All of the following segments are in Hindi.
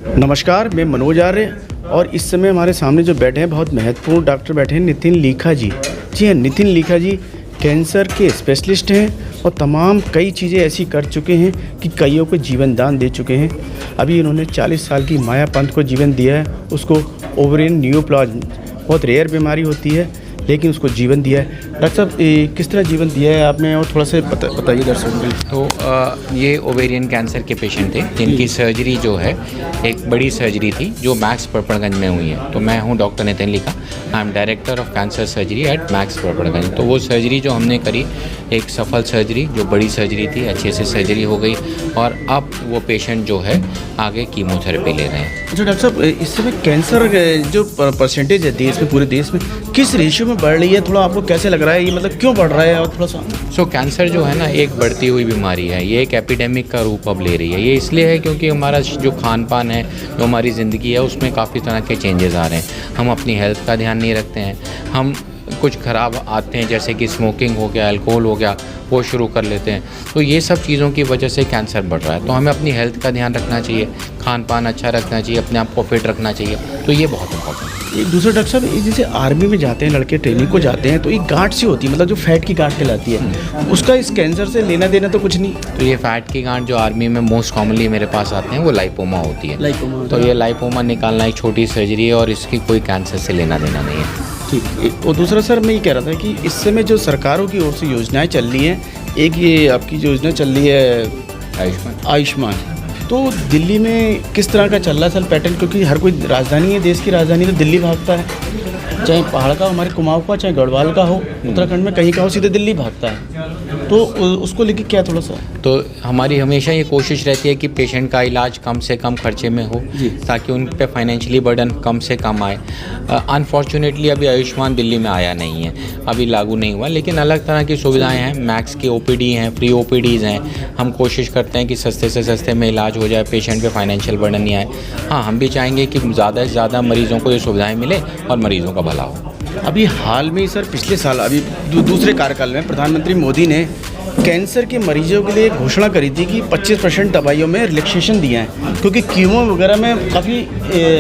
नमस्कार, मैं मनोज आर्य और इस समय हमारे सामने जो बैठे हैं बहुत महत्वपूर्ण डॉक्टर बैठे हैं, नितिन लीखा जी। जी हाँ, नितिन लीखा जी कैंसर के स्पेशलिस्ट हैं और तमाम कई चीज़ें ऐसी कर चुके हैं कि कईयों को जीवन दान दे चुके हैं। अभी इन्होंने 40 साल की माया पंत को जीवन दिया है। उसको ओवरियन न्यूप्लाज्म बहुत रेयर बीमारी होती है, लेकिन उसको जीवन दिया है। डॉक्टर साहब, किस तरह जीवन दिया है आपने और थोड़ा सा बताइए दर्शकों को। तो ये ओवेरियन कैंसर के पेशेंट थे जिनकी सर्जरी जो है एक बड़ी सर्जरी थी जो मैक्स परपड़गंज में हुई है। तो मैं हूँ doctor Nitin Leekha, I am director of cancer surgery at Max Patparganj. तो वो सर्जरी जो हमने करी एक सफल सर्जरी, जो बड़ी सर्जरी थी, अच्छे से सर्जरी हो गई और अब वो पेशेंट जो है आगे कीमोथेरेपी ले रहे हैं। अच्छा डॉक्टर साहब, इस समय कैंसर जो परसेंटेज है देश में, पूरे देश में किस रेशियो में बढ़ रही है, थोड़ा आपको कैसे लग रहा है, ये मतलब क्यों बढ़ रहा है और थोड़ा सा। कैंसर जो है ना एक बढ़ती हुई बीमारी है, ये एक एपिडेमिक का रूप अब ले रही है। ये इसलिए है क्योंकि हमारा जो खान पान है, जो हमारी ज़िंदगी है, उसमें काफ़ी तरह के चेंजेस आ रहे हैं। हम अपनी हेल्थ का ध्यान नहीं रखते हैं, हम कुछ ख़राब आते हैं जैसे कि स्मोकिंग हो गया, अल्कोहल हो गया, वो शुरू कर लेते हैं। तो ये सब चीज़ों की वजह से कैंसर बढ़ रहा है। तो हमें अपनी हेल्थ का ध्यान रखना चाहिए, खान पान अच्छा रखना चाहिए, अपने आप को फिट रखना चाहिए। तो ये बहुत इंपॉर्टेंट है। एक दूसरा डॉक्टर साहब, ये जैसे आर्मी में जाते हैं लड़के, ट्रेनिंग को जाते हैं, तो एक गांठ सी होती है, मतलब जो फैट की गांठ कहलाती है, उसका इस कैंसर से लेना देना तो कुछ नहीं। तो ये फैट की गांठ जो आर्मी में मोस्ट कॉमनली मेरे पास आते हैं वो लाइपोमा होती है। लाइपोमा। तो ये लाइपोमा निकालना एक छोटी सर्जरी है और इसकी कोई कैंसर से लेना देना नहीं है। ठीक। और दूसरा सर, मैं ये कह रहा था कि इस समय जो सरकारों की ओर से योजनाएं चल रही हैं, एक ये आपकी योजना चल रही है आयुष्मान, तो दिल्ली में किस तरह का चल रहा है सर पैटर्न, क्योंकि हर कोई राजधानी है, देश की राजधानी तो दिल्ली भागता है, चाहे पहाड़ का हमारे कुमाऊं का, चाहे गढ़वाल का हो, उत्तराखंड में कहीं का हो, सीधे दिल्ली भागता है। तो उसको लेके क्या थोड़ा सा। तो हमारी हमेशा ये कोशिश रहती है कि पेशेंट का इलाज कम से कम खर्चे में हो, ताकि उन पे फाइनेंशियली बर्डन कम से कम आए। अनफॉर्चुनेटली अभी आयुष्मान दिल्ली में आया नहीं है, अभी लागू नहीं हुआ, लेकिन अलग तरह की सुविधाएं हैं। मैक्स के ओपीडी हैं, फ्री ओपीडीज़ हैं। हम कोशिश करते हैं कि सस्ते से सस्ते में इलाज हो जाए, पेशेंट पे फाइनेंशियल बर्डन नहीं आए। हाँ, हम भी चाहेंगे कि ज़्यादा से ज़्यादा मरीज़ों को ये सुविधाएँ मिले और मरीज़ों का भला हो। अभी हाल में सर, पिछले साल अभी दूसरे कार्यकाल में प्रधानमंत्री मोदी ने कैंसर के मरीजों के लिए घोषणा करी थी कि 25% दवाइयों में रिलैक्सेशन दिया है, क्योंकि कीमो वगैरह में काफ़ी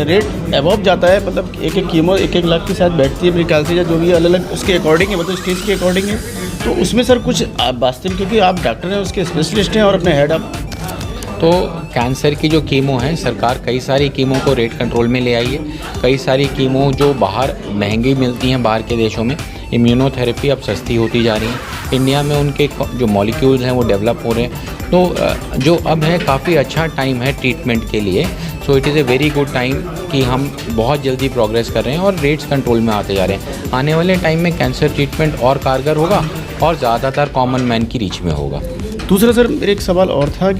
रेट अबव जाता है। मतलब एक कीमो 1-1 लाख के साथ बैठती है मेरे ख्याल से, या जो भी अलग अलग उसके अकॉर्डिंग है, मतलब स्टेज के अकॉर्डिंग है। तो उसमें सर कुछ आप वास्तविक, क्योंकि आप डॉक्टर हैं, उसके स्पेशलिस्ट हैं और अपने हेड आप। तो कैंसर की जो कीमो है, सरकार कई सारी कीमो को रेट कंट्रोल में ले आई है। कई सारी कीमो जो बाहर महंगी मिलती हैं बाहर के देशों में, इम्यूनोथेरेपी अब सस्ती होती जा रही है। इंडिया में उनके जो मॉलिक्यूल्स हैं वो डेवलप हो रहे हैं। तो जो अब है काफ़ी अच्छा टाइम है ट्रीटमेंट के लिए। So it is a very good time कि हम बहुत जल्दी प्रोग्रेस कर रहे हैं और रेट्स कंट्रोल में आते जा रहे हैं। आने वाले टाइम में कैंसर ट्रीटमेंट और कारगर होगा और ज़्यादातर कॉमन मैन की रीच में होगा। दूसरा सर, मेरा एक सवाल और था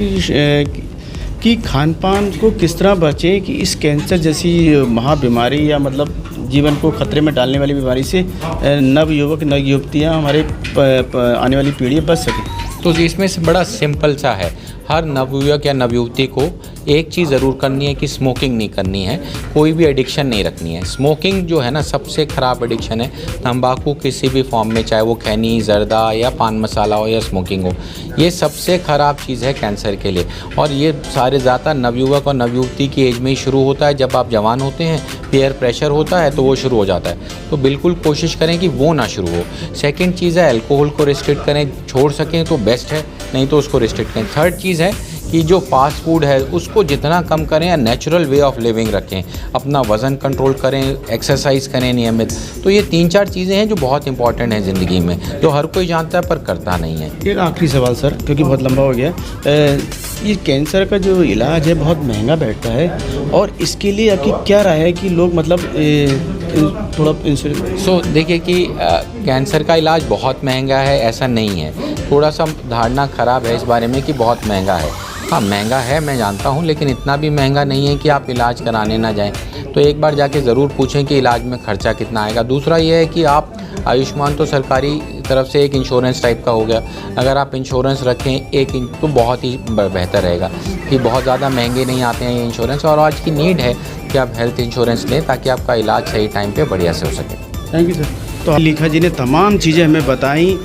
कि खान पान को किस तरह बचें कि इस कैंसर जैसी महाबीमारी या मतलब जीवन को खतरे में डालने वाली बीमारी से नवयुवक नव युवतियाँ हमारे आने वाली पीढ़ी बच सकें। तो इसमें से बड़ा सिंपल सा है, हर नवयुवक या नवयुवती को एक चीज़ ज़रूर करनी है कि स्मोकिंग नहीं करनी है, कोई भी एडिक्शन नहीं रखनी है। स्मोकिंग जो है ना सबसे ख़राब एडिक्शन है। तंबाकू किसी भी फॉर्म में, चाहे वो खैनी, जर्दा या पान मसाला हो या स्मोकिंग हो, ये सबसे ख़राब चीज़ है कैंसर के लिए। और ये सारे ज़्यादा नवयुवक और नवयुवती की एज में ही शुरू होता है। जब आप जवान होते हैं, पीयर प्रेशर होता है तो वो शुरू हो जाता है। तो बिल्कुल कोशिश करें कि वो ना शुरू हो। सेकेंड चीज़ है अल्कोहल को रिस्ट्रिक्ट करें, छोड़ सकें तो बेस्ट है, नहीं तो उसको रिस्ट्रिक्ट करें। थर्ड चीज़ है कि जो फास्ट फूड है उसको जितना कम करें या नेचुरल वे ऑफ लिविंग रखें, अपना वज़न कंट्रोल करें, एक्सरसाइज करें नियमित। तो ये 3-4 चीज़ें हैं जो बहुत इंपॉर्टेंट हैं ज़िंदगी में, जो हर कोई जानता है पर करता नहीं है। एक आखिरी सवाल सर, क्योंकि बहुत लंबा हो गया। ये कैंसर का जो इलाज है बहुत महंगा बैठता है, और इसके लिए आपकी क्या राय है कि लोग मतलब थोड़ा इंश्योरेंस। देखिए कि कैंसर का इलाज बहुत महंगा है ऐसा नहीं है। थोड़ा सा धारणा ख़राब है इस बारे में कि बहुत महंगा है। हाँ, महंगा है, मैं जानता हूँ, लेकिन इतना भी महंगा नहीं है कि आप इलाज कराने ना जाएं। तो एक बार जाके ज़रूर पूछें कि इलाज में ख़र्चा कितना आएगा। दूसरा ये है कि आप आयुष्मान तो सरकारी तरफ से एक इंश्योरेंस टाइप का हो गया, अगर आप इंश्योरेंस रखें एक तो बहुत ही बेहतर रहेगा कि बहुत ज़्यादा महंगे नहीं आते हैं ये इंश्योरेंस। और आज की नीड है कि आप हेल्थ इंश्योरेंस लें ताकि आपका इलाज सही टाइम पे बढ़िया से हो सके। Thank you sir. तो लीखा जी ने तमाम चीज़ें हमें बताई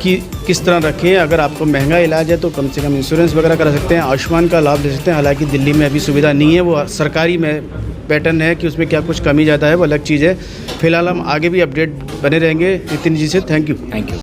उसकी किस तरह रखें। अगर आपको महंगा इलाज है तो कम से कम इंश्योरेंस वगैरह करा सकते हैं, आयुष्मान का लाभ ले सकते हैं। हालांकि दिल्ली में अभी सुविधा नहीं है, वो सरकारी में पैटर्न है कि उसमें क्या कुछ कमी ज़्यादा है, वो अलग चीज़ है। फिलहाल हम आगे भी अपडेट बने रहेंगे नितिन जी से। Thank you.